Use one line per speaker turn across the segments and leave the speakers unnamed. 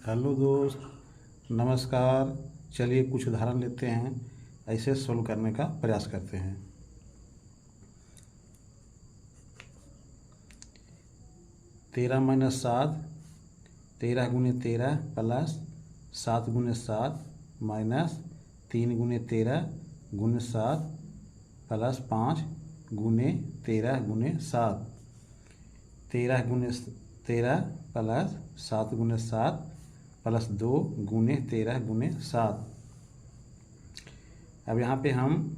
Hello दोस्त, नमस्कार। चलिए कुछ उदाहरण लेते हैं, ऐसे सोल्व करने का प्रयास करते हैं। 13 - 7, 13 गुने 13 प्लस 7 गुने 7 माइनस 3 गुने 13 गुने 7 प्लस 5 गुने 13 गुने 7। 13 गुने 13 प्लस 7 गुने 7 प्लस 2 गुने 13 गुने 7। अब यहाँ पे हम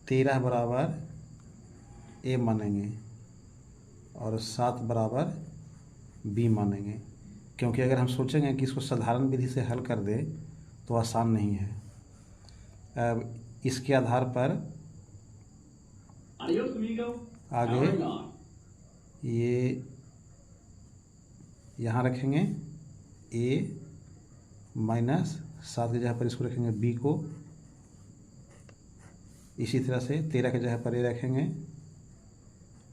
13 बराबर ए मानेंगे और 7 बराबर बी मानेंगे, क्योंकि अगर हम सोचेंगे कि इसको साधारण विधि से हल कर दें तो आसान नहीं है। अब इसके आधार पर आगे ये यहाँ रखेंगे ए माइनस 7 की जगह पर इसको रखेंगे बी को। इसी तरह से 13 की जगह पर ए रखेंगे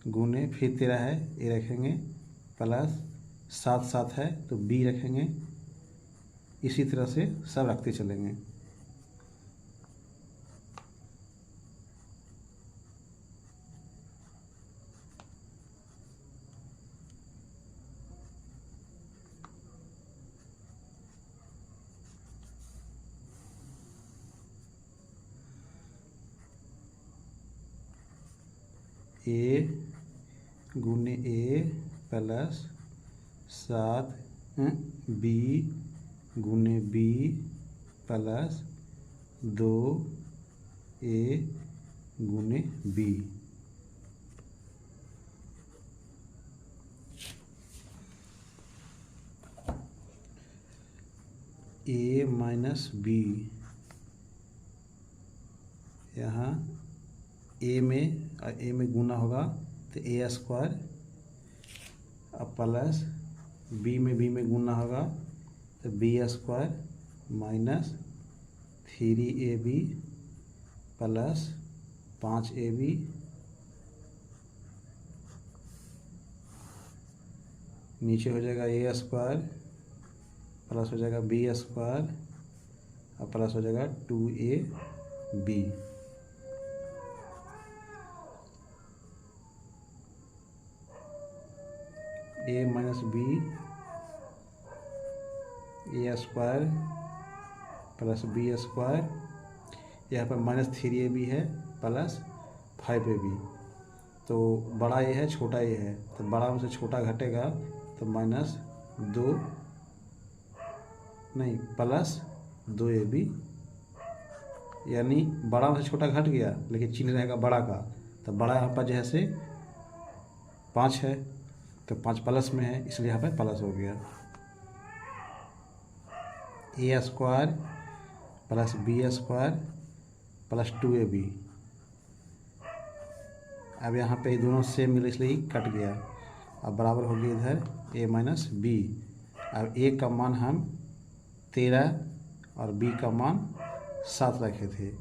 गुने, फिर 13 है ए रखेंगे प्लस 7 है तो बी रखेंगे। इसी तरह से सब रखते चलेंगे। ए गुने ए प्लस 7 बी गुने बी प्लस 2 ए गुने बी। ए माइनस बी, यहाँ ए में गुना होगा तो ए स्क्वायर, अब प्लस बी में गुना होगा तो B square minus 3ab plus 5ab नीचे हो जाएगा ए स्क्वायर प्लस हो जाएगा बी स्क्वायर और प्लस हो जाएगा 2ab। ए माइनस बी ए स्क्वायर प्लस बी स्क्वायर, यहाँ पर माइनस 3ab है प्लस 5ab। तो बड़ा ए है छोटा ए है, तो बड़ा में से छोटा घटेगा तो माइनस 2 नहीं प्लस 2ab, यानी बड़ा में से छोटा घट गया लेकिन चिन्ह रहेगा बड़ा का। तो बड़ा यहाँ पर जैसे 5 है तो 5 प्लस में है, इसलिए यहाँ पे प्लस हो गया। A square plus B square plus 2ab। अब यहाँ पे दोनों सेम मिले इसलिए कट गया। अब बराबर हो गया इधर ए माइनस बी। अब ए का मान हम 13 और बी का मान 7 रखे थे,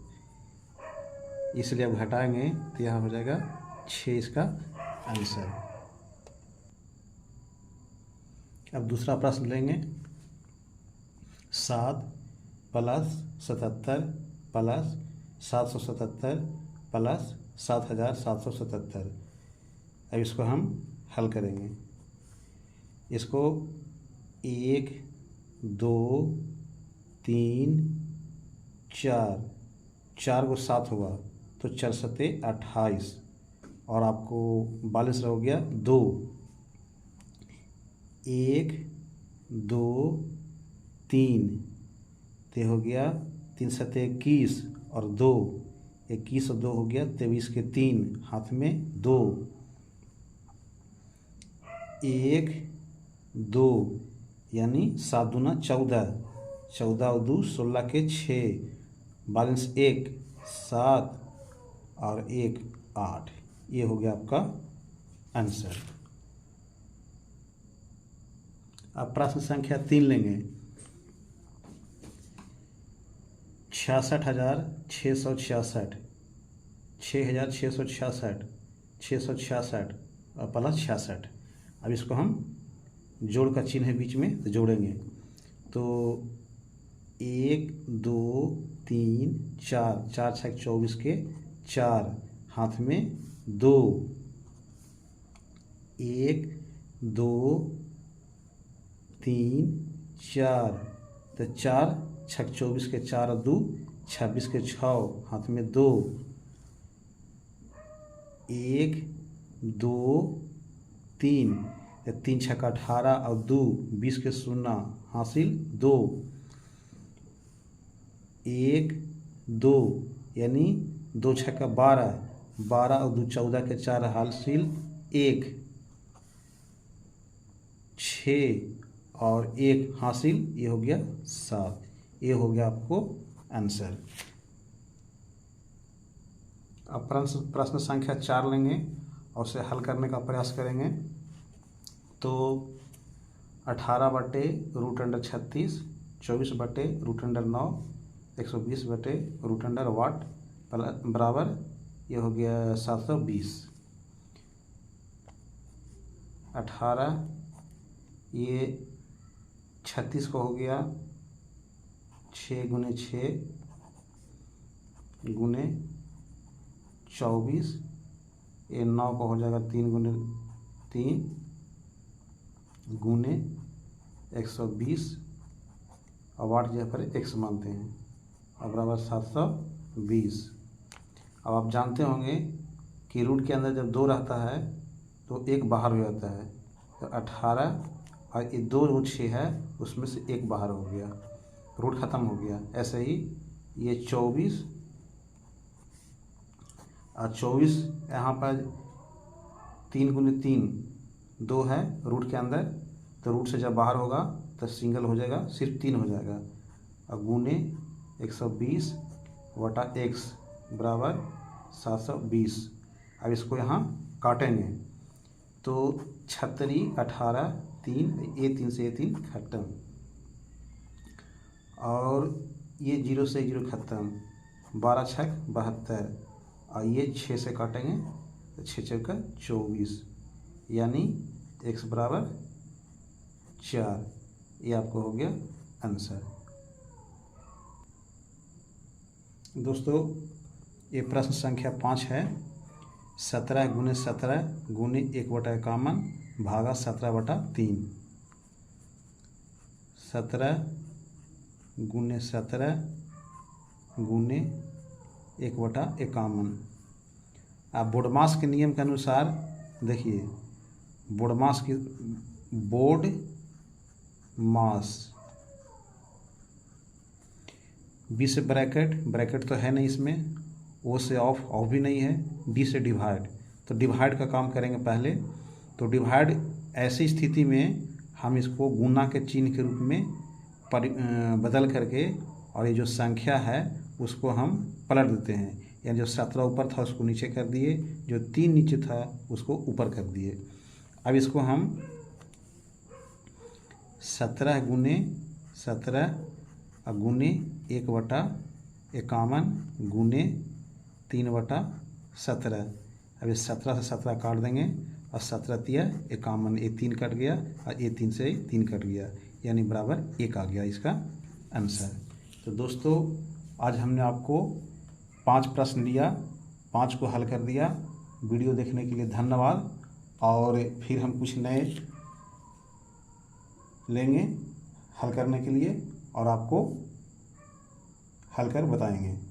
इसलिए अब घटाएंगे तो यहाँ हो जाएगा 6 इसका आंसर। अब दूसरा प्रश्न लेंगे। 7 प्लस 77 प्लस 777 प्लस 7777। अब इसको हम हल करेंगे। इसको 1 2 3 4 को 7 होगा तो 4 7 28 और आपको 42 रह गया 2। 1 2 3 ते हो गया 3 7 21 और 2 21 और 2 हो गया 23 के 3 हाथ में 2। 1 2 यानी 7 दूना 14, 14 और 2 16 के 6, बैलेंस 1 7 और 1 8। ये हो गया आपका आंसर। अब प्रश्न संख्या 3 लेंगे। 66,666 6,666 666 और प्लस 66। अब इसको हम जोड़ का चिन्ह है बीच में, तो जोड़ेंगे। तो 1 2 3 4, 4 6 24 के 4, हाथ में 2, 1 2 3 4, तो 4 6 24 के 4 और 2 26 के 6, हाथ में 2, 1 2 3, 3 6 18 और 2 20 के 0, हासिल 2, 1 2, यानी 2 6 12, 12 और 2 14 के 4, हासिल 1, 6 और 1 हासिल, ये हो गया 7। ये हो गया आपको आंसर। अब प्रश्न संख्या 4 लेंगे और उसे हल करने का प्रयास करेंगे। तो 18/√36, 24/√9, 120/√, वाट बराबर, ये हो गया 720। 18, ये 36 को हो गया 6 × 6 × 24, ये 9 को हो जाएगा 3 × 3 × 120, और वाट जगह पर x मानते हैं, और बराबर 720। अब आप जानते होंगे कि रूट के अंदर जब 2 रहता है तो 1 बाहर हो जाता है। तो 18 और ये 2 रूट 6 है, उसमें से 1 बाहर हो गया, रूट ख़त्म हो गया। ऐसे ही ये 24 और 24 यहाँ पर 3 × 3 2 है रूट के अंदर, तो रूट से जब बाहर होगा तो सिंगल हो जाएगा, सिर्फ 3 हो जाएगा, और गुने 120/x बराबर 720। अब इसको यहाँ काटेंगे, तो 36 18 3, ये 3 से ये 3 खत्म, और ये 0 से 0 खत्म, 12 6 72, और ये 6 से काटेंगे तो 6 6 24, यानी x बराबर 4। ये आपको हो गया आंसर। दोस्तों, ये प्रश्न संख्या 5 है। 17 × 17 × 1/51 भागा 17/3। 17 × 17 × 1/51। आप बोडमास के नियम के अनुसार देखिए, बोडमास की बोर्ड मास, बी से ब्रैकेट तो है नहीं इसमें, ओ से ऑफ भी नहीं है, डी से डिवाइड, तो डिवाइड का काम करेंगे पहले। तो डिवाइड ऐसी स्थिति में हम इसको गुना के चिन्ह के रूप में बदल करके, और ये जो संख्या है उसको हम पलट देते हैं, यानी जो 17 ऊपर था उसको नीचे कर दिए, जो 3 नीचे था उसको ऊपर कर दिए। अब इसको हम 17 × 17 गुने 1/51 गुने 3/17। अब ये 17 से 17 काट देंगे, और 17 तिया 51, ये 3 कट गया, और ये 3 से 3 कट गया, यानी बराबर 1 आ गया इसका आंसर। तो दोस्तों, आज हमने आपको 5 प्रश्न लिया, 5 को हल कर दिया। वीडियो देखने के लिए धन्यवाद, और फिर हम कुछ नए लेंगे हल करने के लिए, और आपको हल कर बताएंगे।